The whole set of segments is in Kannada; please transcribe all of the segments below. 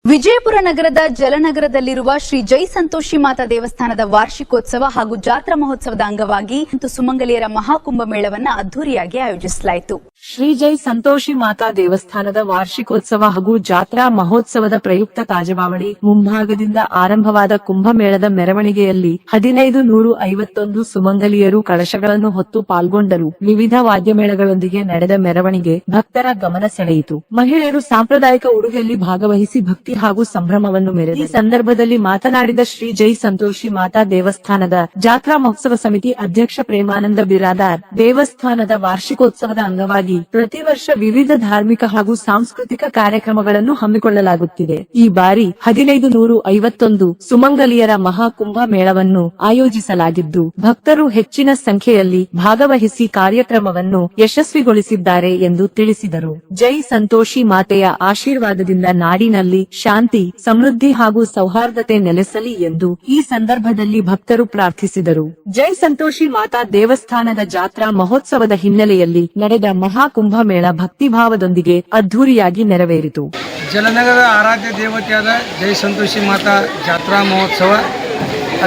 ವಿಜಯಪುರ ನಗರದ ಜಲನಗರದಲ್ಲಿರುವ ಶ್ರೀ ಜೈ ಸಂತೋಷಿ ಮಾತಾ ದೇವಸ್ಥಾನದ ವಾರ್ಷಿಕೋತ್ಸವ ಹಾಗೂ ಜಾತ್ರಾ ಮಹೋತ್ಸವದ ಅಂಗವಾಗಿ ಸುಮಂಗಲಿಯರ ಮಹಾಕುಂಭಮೇಳವನ್ನು ಅದ್ದೂರಿಯಾಗಿ ಆಯೋಜಿಸಲಾಯಿತು. ಶ್ರೀ ಜೈ ಸಂತೋಷಿ ಮಾತಾ ದೇವಸ್ಥಾನದ ವಾರ್ಷಿಕೋತ್ಸವ ಹಾಗೂ ಜಾತ್ರಾ ಮಹೋತ್ಸವದ ಪ್ರಯುಕ್ತ ಕಾಜಬಾವಳಿ ಮುಂಭಾಗದಿಂದ ಆರಂಭವಾದ ಕುಂಭಮೇಳದ ಮೆರವಣಿಗೆಯಲ್ಲಿ 1551 ಸುಮಂಗಲಿಯರು ಕಳಶಗಳನ್ನು ಹೊತ್ತು ಪಾಲ್ಗೊಂಡರು. ವಿವಿಧ ವಾದ್ಯಮೇಳಗಳೊಂದಿಗೆ ನಡೆದ ಮೆರವಣಿಗೆ ಭಕ್ತರ ಗಮನ ಸೆಳೆಯಿತು. ಮಹಿಳೆಯರು ಸಾಂಪ್ರದಾಯಿಕ ಉಡುಗೆಯಲ್ಲಿ ಭಾಗವಹಿಸಿ ಭಕ್ತಿ ಹಾಗೂ ಸಂಭ್ರಮವನ್ನು ಮೆರೆದರು. ಈ ಸಂದರ್ಭದಲ್ಲಿ ಮಾತನಾಡಿದ ಶ್ರೀ ಜೈ ಸಂತೋಷಿ ಮಾತಾ ದೇವಸ್ಥಾನದ ಜಾತ್ರಾ ಮಹೋತ್ಸವ ಸಮಿತಿ ಅಧ್ಯಕ್ಷ ಪ್ರೇಮಾನಂದ ಬಿರಾದಾರ್, ದೇವಸ್ಥಾನದ ವಾರ್ಷಿಕೋತ್ಸವದ ಅಂಗವಾಗಿ ಪ್ರತಿ ವರ್ಷ ವಿವಿಧ ಧಾರ್ಮಿಕ ಹಾಗೂ ಸಾಂಸ್ಕೃತಿಕ ಕಾರ್ಯಕ್ರಮಗಳನ್ನು ಹಮ್ಮಿಕೊಳ್ಳಲಾಗುತ್ತಿದೆ. ಈ ಬಾರಿ 1551 ಸುಮಂಗಲಿಯರ ಮಹಾಕುಂಭ ಮೇಳವನ್ನು ಆಯೋಜಿಸಲಾಗಿದ್ದು ಭಕ್ತರು ಹೆಚ್ಚಿನ ಸಂಖ್ಯೆಯಲ್ಲಿ ಭಾಗವಹಿಸಿ ಕಾರ್ಯಕ್ರಮವನ್ನು ಯಶಸ್ವಿಗೊಳಿಸಿದ್ದಾರೆ ಎಂದು ತಿಳಿಸಿದರು. ಜೈ ಸಂತೋಷಿ ಮಾತೆಯ ಆಶೀರ್ವಾದದಿಂದ ನಾಡಿನಲ್ಲಿ ಶಾಂತಿ, ಸಮೃದ್ಧಿ ಹಾಗೂ ಸೌಹಾರ್ದತೆ ನೆಲೆಸಲಿ ಎಂದು ಈ ಸಂದರ್ಭದಲ್ಲಿ ಭಕ್ತರು ಪ್ರಾರ್ಥಿಸಿದರು. ಜೈ ಸಂತೋಷಿ ಮಾತಾ ದೇವಸ್ಥಾನದ ಜಾತ್ರಾ ಮಹೋತ್ಸವದ ಹಿನ್ನೆಲೆಯಲ್ಲಿ ನಡೆದ ಮಹಾಕುಂಭಮೇಳ ಭಕ್ತಿಭಾವದೊಂದಿಗೆ ಅದ್ದೂರಿಯಾಗಿ ನೆರವೇರಿತು. ಜಲನಗರದ ಆರಾಧ್ಯ ದೇವತೆಯಾದ ಜೈ ಸಂತೋಷಿ ಮಾತಾ ಜಾತ್ರಾ ಮಹೋತ್ಸವ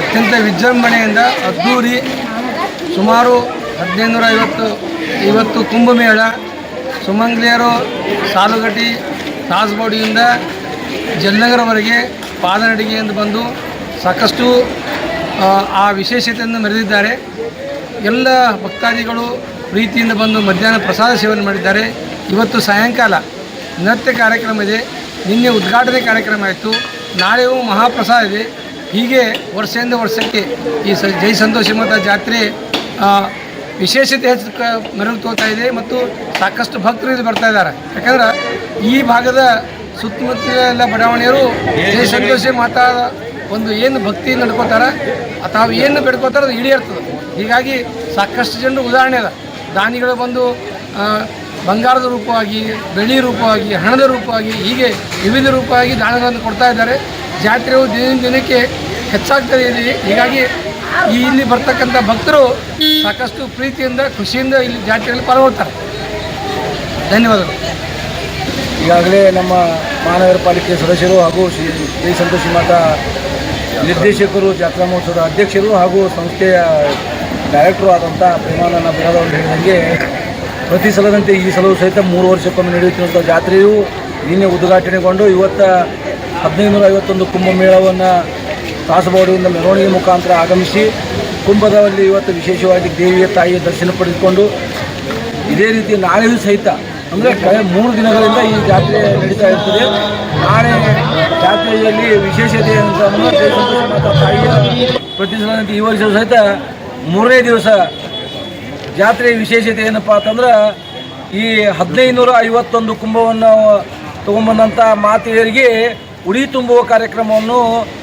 ಅತ್ಯಂತ ವಿಜೃಂಭಣೆಯಿಂದ ಅದ್ದೂರಿ ಸುಮಾರು 1550 ಕುಂಭಮೇಳ ಸುಮಂಗಲಿಯರು ಸಾಲುಗಟ್ಟಿ ತಾಸಬೋಡಿಯಿಂದ ಜಲನಗರವರೆಗೆ ಪಾದನಡಿಗೆಯಿಂದ ಬಂದು ಸಾಕಷ್ಟು ಆ ವಿಶೇಷತೆಯನ್ನು ಮೆರೆದಿದ್ದಾರೆ. ಎಲ್ಲ ಭಕ್ತಾದಿಗಳು ಪ್ರೀತಿಯಿಂದ ಬಂದು ಮಧ್ಯಾಹ್ನ ಪ್ರಸಾದ ಸೇವನೆ ಮಾಡಿದ್ದಾರೆ. ಇವತ್ತು ಸಾಯಂಕಾಲ ನೃತ್ಯ ಕಾರ್ಯಕ್ರಮ ಇದೆ, ನಿನ್ನೆ ಉದ್ಘಾಟನೆ ಕಾರ್ಯಕ್ರಮ ಆಯಿತು, ನಾಳೆಯೂ ಮಹಾಪ್ರಸಾದ ಇದೆ. ಹೀಗೆ ವರ್ಷದಿಂದ ವರ್ಷಕ್ಕೆ ಈ ಜೈ ಸಂತೋಷಿ ಮಾತಾ ಜಾತ್ರೆ ವಿಶೇಷತೆ ಹೆಚ್ಚು ಮೆರುಗು ತೋರ್ತಾ ಇದೆ ಮತ್ತು ಸಾಕಷ್ಟು ಭಕ್ತರು ಇಲ್ಲಿ ಬರ್ತಾ ಇದ್ದಾರೆ. ಯಾಕಂದ್ರೆ ಈ ಭಾಗದ ಸುತ್ತಮುತ್ತಲ ಎಲ್ಲ ಬಡಾವಣೆಯರು ಜೈ ಸಂತೋಷಿ ಮಾತಾ ಒಂದು ಏನು ಭಕ್ತಿ ನಡ್ಕೋತಾರೆ ತಾವು ಏನು ಬೇಡ್ಕೋತಾರೆ ಅದು ಈಡೇರ್ತದೆ. ಹೀಗಾಗಿ ಸಾಕಷ್ಟು ಜನರು ಉದಾಹರಣೆ ಅದ, ದಾನಿಗಳು ಬಂದು ಬಂಗಾರದ ರೂಪವಾಗಿ, ಬೆಳ್ಳಿ ರೂಪವಾಗಿ, ಹಣದ ರೂಪವಾಗಿ, ಹೀಗೆ ವಿವಿಧ ರೂಪವಾಗಿ ದಾನಗಳನ್ನು ಕೊಡ್ತಾ ಇದ್ದಾರೆ. ಜಾತ್ರೆಯು ದಿನದಿಂದ ದಿನಕ್ಕೆ ಹೆಚ್ಚಾಗ್ತದೆ ಇಲ್ಲಿ. ಹೀಗಾಗಿ ಇಲ್ಲಿ ಬರ್ತಕ್ಕಂಥ ಭಕ್ತರು ಸಾಕಷ್ಟು ಪ್ರೀತಿಯಿಂದ ಖುಷಿಯಿಂದ ಇಲ್ಲಿ ಜಾತ್ರೆಯಲ್ಲಿ ಪಾಲ್ಗೊಳ್ತಾರೆ. ಧನ್ಯವಾದಗಳು. ಈಗಾಗಲೇ ನಮ್ಮ ಮಹಾನಗರ ಪಾಲಿಕೆ ಸದಸ್ಯರು ಹಾಗೂ ಶ್ರೀ ಜೈ ಸಂತೋಷಿ ಮಾತಾ ನಿರ್ದೇಶಕರು, ಜಾತ್ರಾ ಮಹೋತ್ಸವದ ಅಧ್ಯಕ್ಷರು ಹಾಗೂ ಸಂಸ್ಥೆಯ ಡೈರೆಕ್ಟರು ಆದಂಥ ಪ್ರೇಮಾನಂದ ಬಿರಾದವರು ಹೇಳಿದಂಗೆ ಪ್ರತಿ ಸಲದಂತೆ ಈ ಸಲವೂ ಸಹಿತ 3 ವರ್ಷಕ್ಕೊಮ್ಮೆ ನಡೆಯುತ್ತಿರುವಂಥ ಜಾತ್ರೆಯು ನಿನ್ನೆ ಉದ್ಘಾಟನೆಗೊಂಡು ಇವತ್ತು 1551 ಕುಂಭಮೇಳವನ್ನು ತಾಸಬೋಡಿಯಿಂದ ಮೆರವಣಿಗೆ ಮುಖಾಂತರ ಆಗಮಿಸಿ ಕುಂಭದಲ್ಲಿ ಇವತ್ತು ವಿಶೇಷವಾಗಿ ದೇವಿಯ ತಾಯಿಯ ದರ್ಶನ ಪಡೆದುಕೊಂಡು ಇದೇ ರೀತಿ ನಾಳೆಯೂ ಸಹಿತ ಅಂದರೆ 3 ದಿನಗಳಿಂದ ಈ ಜಾತ್ರೆ ನಡೀತಾ ಇರ್ತದೆ. ನಾಳೆ ಜಾತ್ರೆಯಲ್ಲಿ ವಿಶೇಷತೆ ಅಂತ ಜೈ ಸಂತೋಷಿ ಮಾತಾ ತಾಯಿಯ ಪ್ರತಿ ಸಲದಂತೆ ಈ ವರ್ಷ ಸಹಿತ 3ನೇ ದಿವಸ ಜಾತ್ರೆಯ ವಿಶೇಷತೆ ಏನಪ್ಪ ಅಂತಂದ್ರೆ ಈ 1551 ಕುಂಭವನ್ನು ತಗೊಂಬಂದಂಥ ಮಾತೆಯರಿಗೆ ಉಡಿ ತುಂಬುವ ಕಾರ್ಯಕ್ರಮವನ್ನು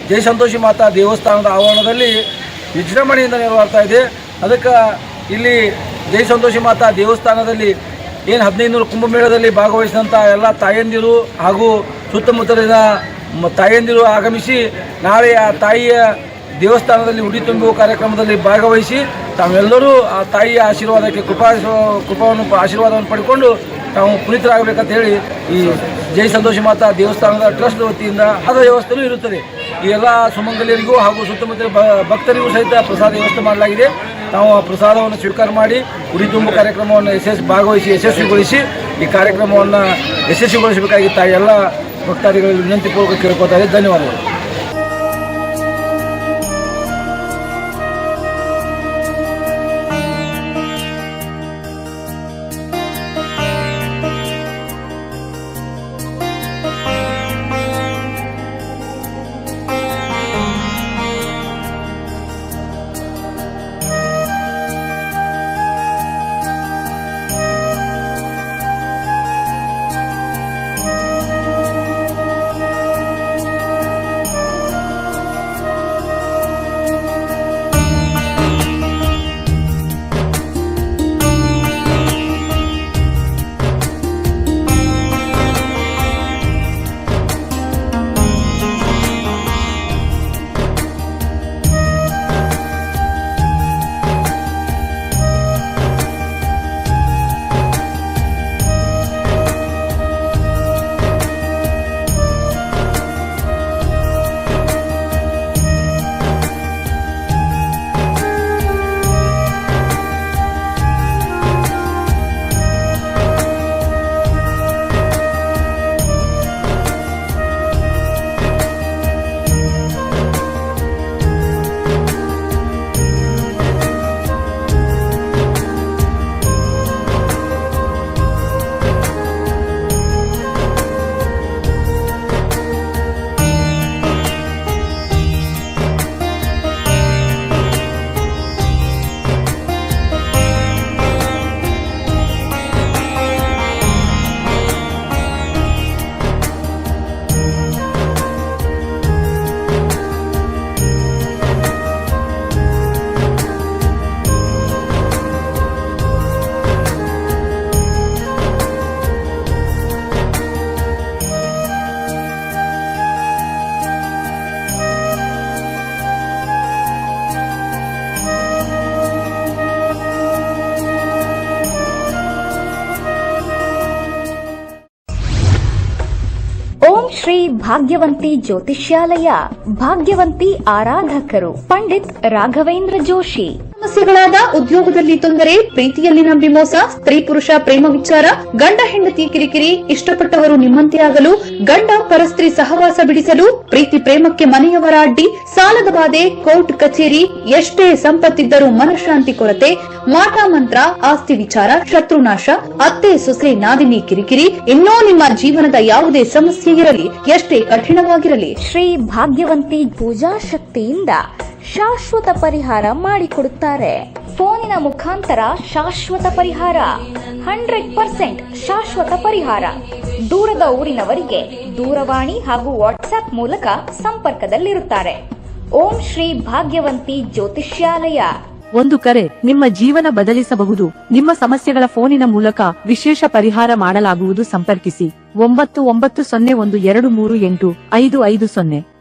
ಜೈ ಸಂತೋಷಿ ಮಾತಾ ದೇವಸ್ಥಾನದ ಆವರಣದಲ್ಲಿ ವಿಜೃಂಭಣೆಯಿಂದ ನೆರವೇರ್ತಾ ಇದೆ. ಅದಕ್ಕೆ ಇಲ್ಲಿ ಜೈ ಸಂತೋಷಿ ಮಾತಾ ದೇವಸ್ಥಾನದಲ್ಲಿ ಏನು 1500 ಕುಂಭಮೇಳದಲ್ಲಿ ಭಾಗವಹಿಸಿದಂಥ ಎಲ್ಲ ತಾಯಂದಿರು ಹಾಗೂ ಸುತ್ತಮುತ್ತಲಿನ ತಾಯಂದಿರು ಆಗಮಿಸಿ ನಾಳೆ ಆ ತಾಯಿಯ ದೇವಸ್ಥಾನದಲ್ಲಿ ಉಡಿ ತುಂಬುವ ಕಾರ್ಯಕ್ರಮದಲ್ಲಿ ಭಾಗವಹಿಸಿ ತಾವೆಲ್ಲರೂ ಆ ತಾಯಿಯ ಆಶೀರ್ವಾದಕ್ಕೆ ಆಶೀರ್ವಾದವನ್ನು ಪಡ್ಕೊಂಡು ತಾವು ಪುನೀತರಾಗಬೇಕಂತ ಹೇಳಿ ಈ ಜೈ ಸಂತೋಷಿ ಮಾತಾ ದೇವಸ್ಥಾನದ ಟ್ರಸ್ಟ್ ವತಿಯಿಂದ ಆದ ವ್ಯವಸ್ಥೆಯೂ ಇರುತ್ತದೆ. ಈ ಎಲ್ಲ ಸುಮಂಗಲಿಯರಿಗೂ ಹಾಗೂ ಸುತ್ತಮುತ್ತಲ ಭಕ್ತರಿಗೂ ಸಹಿತ ಪ್ರಸಾದ ವ್ಯವಸ್ಥೆ ಮಾಡಲಾಗಿದೆ. ನಾವು ಆ ಪ್ರಸಾದವನ್ನು ಸ್ವೀಕಾರ ಮಾಡಿ ಉಡಿ ತುಂಬು ಕಾರ್ಯಕ್ರಮವನ್ನು ಯಶಸ್ವಿಗೊಳಿಸಿ ಈ ಕಾರ್ಯಕ್ರಮವನ್ನು ಯಶಸ್ವಿಗೊಳಿಸಬೇಕಾಗಿ ತಾಯಿ ಎಲ್ಲ ಭಕ್ತಾದಿಗಳಿಗೆ ವಿನಂತಿಪೂರ್ವಕ ಕೇಳ್ಕೊತಾರೆ. ಧನ್ಯವಾದಗಳು. ಭಾಗ್ಯವಂತಿ ಜ್ಯೋತಿಷ್ಯಾಲಯ, ಭಾಗ್ಯವಂತಿ ಆರಾಧಕರು ಪಂಡಿತ್ ರಾಘವೇಂದ್ರ ಜೋಶಿ. ಸಮಸ್ಯೆಗಳಾದ ಉದ್ಯೋಗದಲ್ಲಿ ತೊಂದರೆ, ಪ್ರೀತಿಯಲ್ಲಿ ನಂಬಿ ಮೋಸ, ಸ್ತ್ರೀ ಪುರುಷ ಪ್ರೇಮ ವಿಚಾರ, ಗಂಡ ಹೆಂಡತಿ ಕಿರಿಕಿರಿ, ಇಷ್ಟಪಟ್ಟವರು ನಿಮ್ಮಂತೆ ಆಗಲು, ಗಂಡ ಪರಸ್ತ್ರೀ ಸಹವಾಸ ಬಿಡಿಸಲು, ಪ್ರೀತಿ ಪ್ರೇಮಕ್ಕೆ ಮನೆಯವರ ಅಡ್ಡಿ, ಸಾಲದ ಬಾಧೆ, ಕೋರ್ಟ್ ಕಚೇರಿ, ಎಷ್ಟೇ ಸಂಪತ್ತಿದ್ದರೂ ಮನಃಶಾಂತಿ ಕೊರತೆ, ಮಾಟ ಮಂತ್ರ, ಆಸ್ತಿ ವಿಚಾರ, ಶತ್ರುನಾಶ, ಅತ್ತೆ ಸೊಸೆ ನಾದಿನಿ ಕಿರಿಕಿರಿ, ಇನ್ನೂ ನಿಮ್ಮ ಜೀವನದ ಯಾವುದೇ ಸಮಸ್ಯೆ ಇರಲಿ, ಎಷ್ಟೇ ಕಠಿಣವಾಗಿರಲಿ, ಶ್ರೀ ಭಾಗ್ಯವಂತಿ ಪೂಜಾ ಶಕ್ತಿಯಿಂದ ಶಾಶ್ವತ ಪರಿಹಾರ ಮಾಡಿಕೊಡುತ್ತಾರೆ. ಫೋನಿನ ಮುಖಾಂತರ ಶಾಶ್ವತ ಪರಿಹಾರ, 100% ಶಾಶ್ವತ ಪರಿಹಾರ. ದೂರದ ಊರಿನವರಿಗೆ ದೂರವಾಣಿ ಹಾಗೂ ವಾಟ್ಸ್ಆಪ್ ಮೂಲಕ ಸಂಪರ್ಕದಲ್ಲಿರುತ್ತಾರೆ. ಓಂ ಶ್ರೀ ಭಾಗ್ಯವಂತಿ ಜ್ಯೋತಿಷ್ಯಾಲಯ. ಒಂದು ಕರೆ ನಿಮ್ಮ ಜೀವನ ಬದಲಿಸಬಹುದು. ನಿಮ್ಮ ಸಮಸ್ಯೆಗಳ ಫೋನಿನ ಮೂಲಕ ವಿಶೇಷ ಪರಿಹಾರ ಮಾಡಲಾಗುವುದು. ಸಂಪರ್ಕಿಸಿ 9901238550.